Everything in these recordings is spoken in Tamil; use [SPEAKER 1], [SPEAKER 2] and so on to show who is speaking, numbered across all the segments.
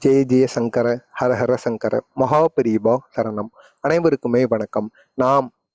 [SPEAKER 1] ஜெய ஜெய சங்கர ஹர ஹர சங்கர மகாபெரிவா சரணம். அனைவருக்குமே வணக்கம்.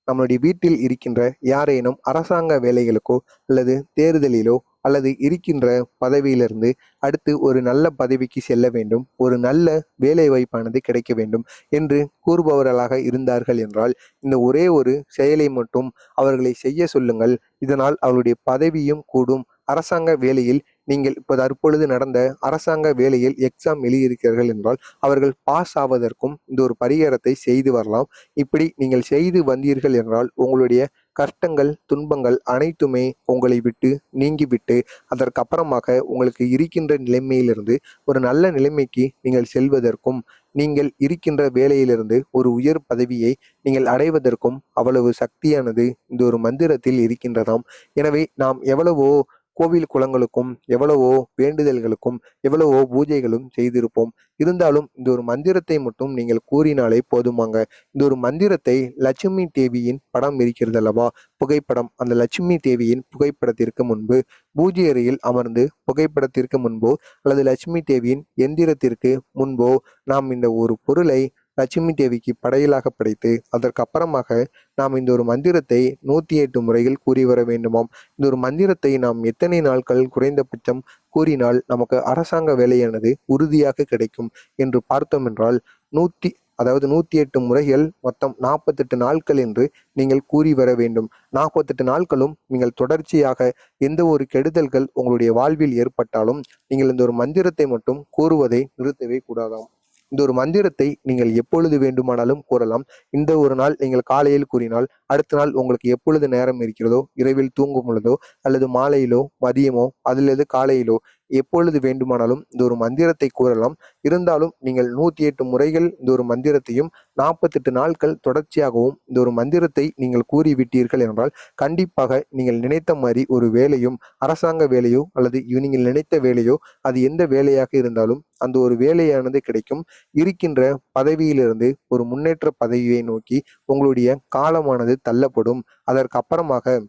[SPEAKER 1] நம்மளுடைய வீட்டில் இருக்கின்ற யாரேனும் அரசாங்க வேலைகளுக்கோ அல்லது தேர்தலிலோ அல்லது இருக்கின்ற பதவியிலிருந்து அடுத்து ஒரு நல்ல பதவிக்கு செல்ல வேண்டும், ஒரு நல்ல வேலை வாய்ப்பானது கிடைக்க வேண்டும் என்று கூறுபவர்களாக இருந்தார்கள் என்றால் இந்த ஒரே ஒரு செயலை மட்டும் அவர்களை செய்ய சொல்லுங்கள். இதனால் அவருடைய பதவியும் கூடும். அரசாங்க வேலையில் நீங்கள் இப்போ தற்பொழுது நடந்த அரசாங்க வேலையில் எக்ஸாம் எழுதியிருக்கிறீர்கள் என்றால் அவர்கள் பாஸ் ஆவதற்கும் இந்த ஒரு பரிகாரத்தை செய்து வரலாம். இப்படி நீங்கள் செய்து வந்தீர்கள் என்றால் உங்களுடைய கஷ்டங்கள் துன்பங்கள் அனைத்துமே உங்களை விட்டு நீங்கிவிட்டு அதற்கப்புறமாக உங்களுக்கு இருக்கின்ற நிலைமையிலிருந்து ஒரு நல்ல நிலைமைக்கு நீங்கள் செல்வதற்கும் நீங்கள் இருக்கின்ற வேலையிலிருந்து ஒரு உயர் பதவியை நீங்கள் அடைவதற்கும் அவ்வளவு சக்தியானது இந்த ஒரு மந்திரத்தில் இருக்கின்றதாம். எனவே நாம் எவ்வளவோ கோவில் குளங்களுக்கும் எவ்வளவோ வேண்டுதல்களுக்கும் எவ்வளவோ பூஜைகளும் செய்திருப்போம். இருந்தாலும் இந்த ஒரு மந்திரத்தை மட்டும் நீங்கள் கூறினாலே போதுமாங்க. இந்த ஒரு மந்திரத்தை லட்சுமி தேவியின் படம் இருக்கிறது அல்லவா, புகைப்படம், அந்த லட்சுமி தேவியின் புகைப்படத்திற்கு முன்பு பூஜை அறையில் அமர்ந்து புகைப்படத்திற்கு முன்போ அல்லது லட்சுமி தேவியின் எந்திரத்திற்கு முன்போ நாம் இந்த ஒரு பொருளை லட்சுமி தேவிக்கு படையலாக படைத்து அதற்கு அப்புறமாக நாம் இந்த ஒரு மந்திரத்தை 108 முறைகள் கூறி வர வேண்டுமாம். இந்த ஒரு மந்திரத்தை நாம் எத்தனை நாட்கள் குறைந்தபட்சம் கூறினால் நமக்கு அரசாங்க வேலையானது உறுதியாக கிடைக்கும் என்று பார்த்தோம் என்றால் 108 முறைகள் மொத்தம் 48 நாட்கள் என்று நீங்கள் கூறி வர வேண்டும். 48 நாட்களும் நீங்கள் தொடர்ச்சியாக எந்த ஒரு கெடுதல்கள் உங்களுடைய வாழ்வில் ஏற்பட்டாலும் நீங்கள் இந்த ஒரு மந்திரத்தை மட்டும் கூறுவதை நிறுத்தவே கூடாதாம். இந்த ஒரு மந்திரத்தை நீங்கள் எப்பொழுது வேண்டுமானாலும் கூறலாம். இந்த ஒரு நாள் நீங்கள் காலையில் கூறினால் அடுத்த நாள் உங்களுக்கு எப்பொழுது நேரம் இருக்கிறதோ, இரவில் தூங்கும் பொழுதோ அல்லது மாலையிலோ மதியமோ அதிலிருந்து காலையிலோ எப்பொழுது வேண்டுமானாலும் இந்த ஒரு மந்திரத்தை கூறலாம். இருந்தாலும் நீங்கள் 108 முறைகள் இந்த ஒரு மந்திரத்தையும் 48 நாட்கள் தொடர்ச்சியாகவும் இந்த ஒரு மந்திரத்தை நீங்கள் கூறிவிட்டீர்கள் என்றால் கண்டிப்பாக நீங்கள் நினைத்த மாதிரி ஒரு வேலையும் அரசாங்க வேலையோ அல்லது நீங்கள் நினைத்த வேலையோ அது எந்த வேலையாக இருந்தாலும் அந்த ஒரு வேலையானது கிடைக்கும். இருக்கின்ற பதவியிலிருந்து ஒரு முன்னேற்ற பதவியை நோக்கி உங்களுடைய காலமானது தள்ளப்படும். அதற்கு அப்புறமாக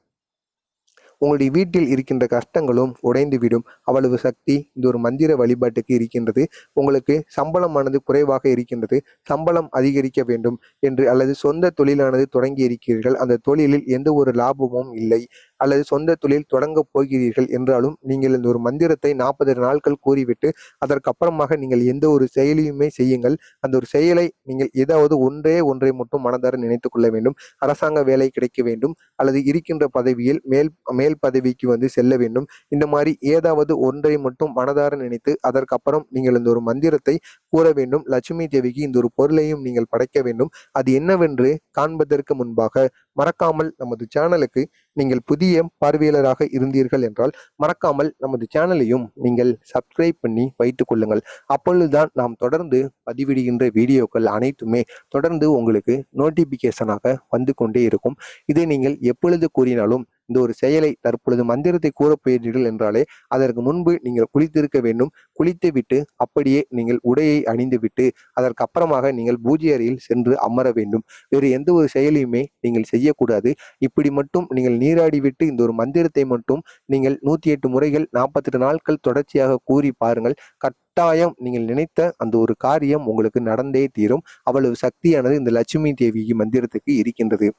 [SPEAKER 1] உங்களுடைய வீட்டில் இருக்கின்ற கஷ்டங்களும் உடைந்துவிடும். அவ்வளவு சக்தி இந்த ஒரு மந்திர வழிபாட்டுக்கு இருக்கின்றது. உங்களுக்கு சம்பளமானது குறைவாக இருக்கின்றது, சம்பளம் அதிகரிக்க வேண்டும் என்று அல்லது சொந்த தொழிலானது தொடங்கி இருக்கிறீர்கள், அந்த தொழிலில் எந்த ஒரு லாபமும் இல்லை அல்லது சொந்த தொழில் தொடங்க போகிறீர்கள் என்றாலும் நீங்கள் இந்த ஒரு மந்திரத்தை 40 நாட்கள் கூறிவிட்டு அதற்கு அப்புறமாக நீங்கள் எந்த ஒரு செயலையுமே செய்யுங்கள். அந்த ஒரு செயலை நீங்கள் ஏதாவது ஒன்றை மட்டும் மனதார நினைத்துக் கொள்ள வேண்டும். அரசாங்க வேலை கிடைக்க வேண்டும் அல்லது இருக்கின்ற பதவியில் மேல் பதவிக்கு செல்ல வேண்டும். இந்த மாதிரி ஏதாவது ஒன்றை மட்டும் மனதார நினைத்து அதற்கப்புறம் நீங்கள் இந்த ஒரு மந்திரத்தை கூற வேண்டும். லட்சுமி தேவிக்கு இந்த ஒரு பொருளையும் நீங்கள் படைக்க வேண்டும். அது என்னவென்று காண்பதற்கு முன்பாக மறக்காமல் நமது சேனலுக்கு நீங்கள் புதிய பார்வையாளராக இருந்தீர்கள் என்றால் மறக்காமல் நமது சேனலையும் நீங்கள் சப்ஸ்கிரைப் பண்ணி வைத்துக் கொள்ளுங்கள். அப்பொழுதுதான் நாம் தொடர்ந்து பதிவிடுகின்ற வீடியோக்கள் அனைத்துமே தொடர்ந்து உங்களுக்கு நோட்டிபிகேஷனாக வந்து கொண்டே இருக்கும். இதை நீங்கள் எப்பொழுது கூறினாலும் இந்த ஒரு செயலை தற்பொழுது மந்திரத்தை கூறப் போகிறீர்கள் என்றாலே அதற்கு முன்பு நீங்கள் குளித்திருக்க வேண்டும். குளித்து விட்டு அப்படியே நீங்கள் உடையை அணிந்து விட்டு அதற்கு அப்புறமாக நீங்கள் பூஜை அறையில் சென்று அமர வேண்டும். வேறு எந்த ஒரு செயலையுமே நீங்கள் செய்யக்கூடாது. இப்படி மட்டும் நீங்கள் நீராடி விட்டு இந்த ஒரு மந்திரத்தை மட்டும் நீங்கள் 108 முறைகள் 48 நாட்கள் தொடர்ச்சியாக கூறி பாருங்கள். கட்டாயம் நீங்கள் நினைத்த அந்த ஒரு காரியம் உங்களுக்கு நடந்தே தீரும். அவ்வளவு சக்தியானது இந்த லட்சுமி தேவி மந்திரத்துக்கு இருக்கின்றது.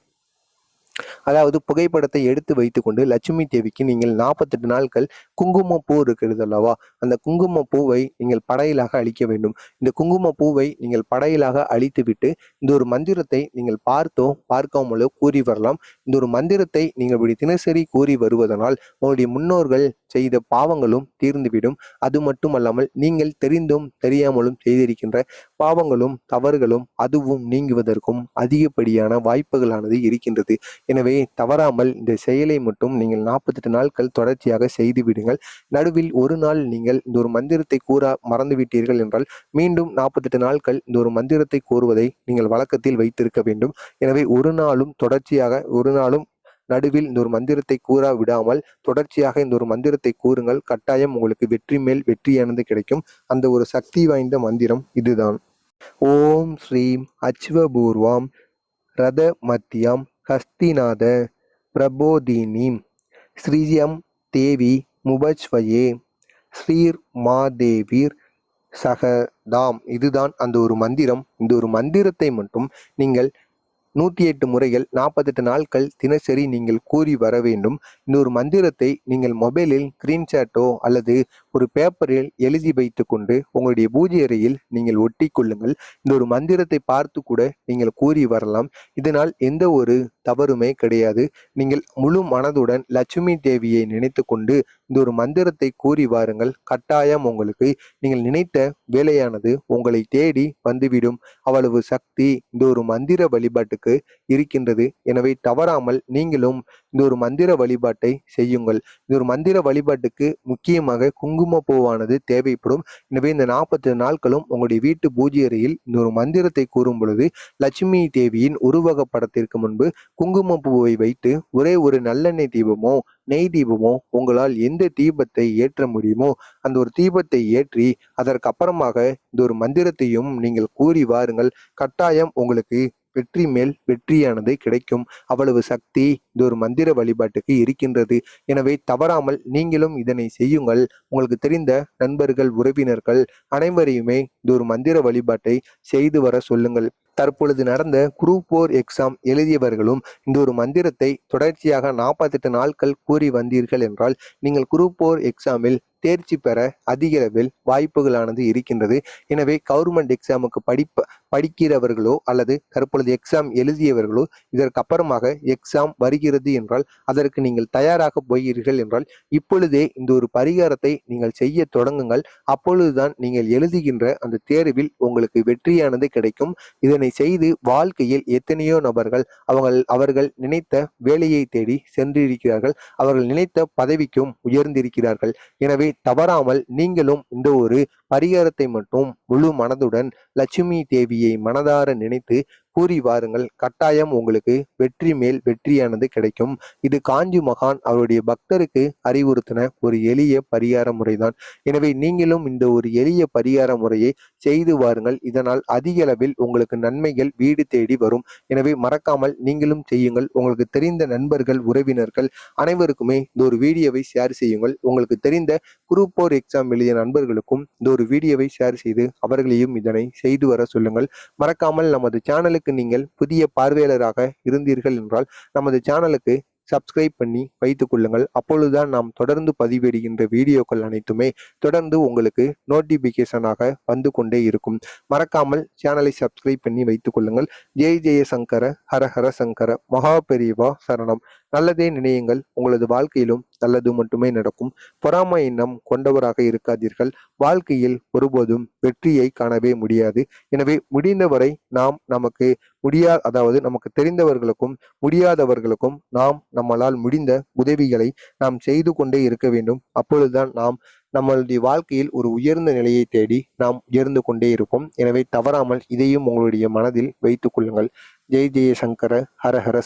[SPEAKER 1] அதாவது புகைப்படத்தை எடுத்து வைத்துக்கொண்டு லட்சுமி தேவிக்கு நீங்கள் 48 நாட்கள் குங்குமப்பூ இருக்கிறது அல்லவா, அந்த குங்குமப்பூவை நீங்கள் படையலாக அளிக்க வேண்டும். இந்த குங்குமப்பூவை நீங்கள் படையலாக அளித்து விட்டு இந்த ஒரு மந்திரத்தை நீங்கள் பார்க்காமலோ கூறி வரலாம். இந்த ஒரு மந்திரத்தை நீங்கள் இப்படி தினசரி கூறி வருவதனால் உங்களுடைய முன்னோர்கள் செய்த பாவங்களும் தீர்ந்துவிடும். அது மட்டுமல்லாமல் நீங்கள் தெரிந்தும் தெரியாமலும் செய்திருக்கின்ற பாவங்களும் தவறுகளும் அதுவும் நீங்குவதற்கும் அதிகப்படியான வாய்ப்புகளானது இருக்கின்றது. எனவே தவறாமல் இந்த செயலை மட்டும் நீங்கள் 48 நாட்கள் தொடர்ச்சியாக செய்து விடுங்கள். நடுவில் ஒரு நாள் நீங்கள் இந்த ஒரு மந்திரத்தை கூற மறந்துவிட்டீர்கள் என்றால் மீண்டும் 48 நாட்கள் இந்த ஒரு மந்திரத்தை கூறுவதை நீங்கள் வழக்கத்தில் வைத்திருக்க வேண்டும். எனவே ஒரு நாளும் நடுவில் இந்த ஒரு மந்திரத்தை கூற விடாமல் தொடர்ச்சியாக இந்த ஒரு மந்திரத்தை கூறுங்கள். கட்டாயம் உங்களுக்கு வெற்றி மேல் வெற்றியானது கிடைக்கும். அந்த ஒரு சக்தி வாய்ந்த மந்திரம் இதுதான். ஓம் ஸ்ரீம் அச்வபூர்வாம் ரத மத்தியாம் ஹஸ்திநாத பிரபோதினீம் ஸ்ரீயம் தேவி முபச்வயே ஸ்ரீர் மாதேவீர் சக தாம் இதுதான் அந்த ஒரு மந்திரம். இந்த ஒரு மந்திரத்தை மட்டும் நீங்கள் 108 முறைகள் 48 நாட்கள் தினசரி நீங்கள் கூறி வர வேண்டும். இந்த ஒரு மந்திரத்தை நீங்கள் மொபைலில் ஸ்கிரீன்ஷாட்டோ அல்லது ஒரு பேப்பரில் எழுதி வைத்துக்கொண்டு உங்களுடைய பூஜை அறையில் நீங்கள் ஒட்டி கொள்ளுங்கள். இந்த ஒரு மந்திரத்தை பார்த்து கூட நீங்கள் கூறி வரலாம். இதனால் எந்த ஒரு தவறுமே கிடையாது. நீங்கள் முழு மனதுடன் லட்சுமி தேவியை நினைத்து கொண்டு இந்த ஒரு மந்திரத்தை கூறி வாருங்கள். கட்டாயம் உங்களுக்கு நீங்கள் நினைத்த வேலையானது உங்களை தேடி வந்துவிடும். அவ்வளவு சக்தி இந்த ஒரு மந்திர வழிபாட்டுக்கு இருக்கின்றது. எனவே தவறாமல் நீங்களும் இந்த ஒரு மந்திர வழிபாட்டை செய்யுங்கள். இந்த ஒரு மந்திர வழிபாட்டுக்கு முக்கியமாக குங்குமப்பூவானது தேவைப்படும். எனவே இந்த 40 நாட்களும் உங்களுடைய வீட்டு பூஜை அறையில் இந்த ஒரு மந்திரத்தை கூறும் பொழுது லட்சுமி தேவியின் உருவக படத்திற்கு முன்பு குங்குமப்பூவை வைத்து ஒரே ஒரு நல்லெண்ணெய் தீபமோ நெய் தீபமோ உங்களால் எந்த தீபத்தை ஏற்ற முடியுமோ அந்த ஒரு தீபத்தை ஏற்றி அதற்கு அப்புறமாக இந்த ஒரு மந்திரத்தையும் நீங்கள் கூறி வாருங்கள். கட்டாயம் உங்களுக்கு வெற்றி மேல் வெற்றியானது கிடைக்கும். அவ்வளவு சக்தி இந்த ஒரு மந்திர வழிபாட்டுக்கு இருக்கின்றது. எனவே தவறாமல் நீங்களும் இதனை செய்யுங்கள். உங்களுக்கு தெரிந்த நண்பர்கள் உறவினர்கள் அனைவரையுமே இந்த ஒரு மந்திர வழிபாட்டை செய்து வர சொல்லுங்கள். தற்பொழுது நடந்த குரூப் 4 எக்ஸாம் எழுதியவர்களும் இந்த ஒரு மந்திரத்தை தொடர்ச்சியாக 48 நாட்கள் கூறி வந்தீர்கள் என்றால் நீங்கள் குரூப் 4 எக்ஸாமில் தேர்ச்சி பெற அதிக அளவில் வாய்ப்புகளானது இருக்கின்றது. எனவே கவர்மெண்ட் எக்ஸாமுக்கு படிக்கிறவர்களோ அல்லது தற்பொழுது எக்ஸாம் எழுதியவர்களோ இதற்கு அப்புறமாக எக்ஸாம் வருகிறது என்றால் அதற்கு நீங்கள் தயாராக போகிறீர்கள் என்றால் இப்பொழுதே இந்த ஒரு பரிகாரத்தை நீங்கள் செய்ய தொடங்குங்கள். அப்பொழுதுதான் நீங்கள் எழுதுகின்ற அந்த தேர்வில் உங்களுக்கு வெற்றியானது கிடைக்கும். இதனை செய்து வாழ்க்கையில் எத்தனையோ நபர்கள் அவர்கள் நினைத்த வேலையை தேடி சென்றிருக்கிறார்கள். அவர்கள் நினைத்த பதவிக்கும் உயர்ந்திருக்கிறார்கள். எனவே தவறாமல் நீங்களும் இந்த ஒரு பரிகாரத்தை மட்டும் முழு மனதுடன் லட்சுமி தேவியை மனதார நினைத்து கூறி வாருங்கள். கட்டாயம் உங்களுக்கு வெற்றி மேல் வெற்றியானது கிடைக்கும். இது காஞ்சி மகான் அவருடைய பக்தருக்கு அறிவுறுத்தின ஒரு எளிய பரிகார முறைதான். எனவே நீங்களும் இந்த ஒரு எளிய பரிகார முறையை செய்து வாருங்கள். இதனால் அதிக அளவில் உங்களுக்கு நன்மைகள் வீடு தேடி வரும். எனவே மறக்காமல் நீங்களும் செய்யுங்கள். உங்களுக்கு தெரிந்த நண்பர்கள் உறவினர்கள் அனைவருக்குமே இந்த ஒரு வீடியோவை ஷேர் செய்யுங்கள். உங்களுக்கு தெரிந்த குரூப் 4 எக்ஸாம் எழுதிய நண்பர்களுக்கும் இந்த ஒரு வீடியோவை ஷேர் செய்து அவர்களையும் இதனை செய்து வர சொல்லுங்கள். மறக்காமல் நமது சேனலுக்கு நீங்கள் புதிய பார்வையாளராக இருந்தீர்கள் என்றால் நமது சேனலுக்கு சப்ஸ்கிரைப் பண்ணி வைத்துக் கொள்ளுங்கள். அப்பொழுதுதான் நாம் தொடர்ந்து பதிவிடுகின்ற வீடியோக்கள் அனைத்துமே தொடர்ந்து உங்களுக்கு நோட்டிபிகேஷனாக வந்து கொண்டே இருக்கும். மறக்காமல் சேனலை சப்ஸ்கிரைப் பண்ணி வைத்துக் கொள்ளுங்கள். ஜெய் ஜெய சங்கர ஹர ஹர சங்கர மகா பெரியவா சரணம். நல்லதே நினையுங்கள். உங்களது வாழ்க்கையிலும் நல்லது மட்டுமே நடக்கும். பொறாமை எண்ணம் கொண்டவராக இருக்காதீர்கள். வாழ்க்கையில் ஒருபோதும் வெற்றியை காணவே முடியாது. எனவே முடிந்தவரை நாம் நமக்கு நமக்கு தெரிந்தவர்களுக்கும் முடியாதவர்களுக்கும் நாம் நம்மளால் முடிந்த உதவிகளை நாம் செய்து கொண்டே இருக்க வேண்டும். அப்பொழுதுதான் நாம் நம்மளுடைய வாழ்க்கையில் ஒரு உயர்ந்த நிலையை தேடி நாம் உயர்ந்து கொண்டே இருப்போம். எனவே தவறாமல் இதையும் உங்களுடைய மனதில் வைத்துக் கொள்ளுங்கள். ஜெய் ஜெய சங்கர ஹர ஹர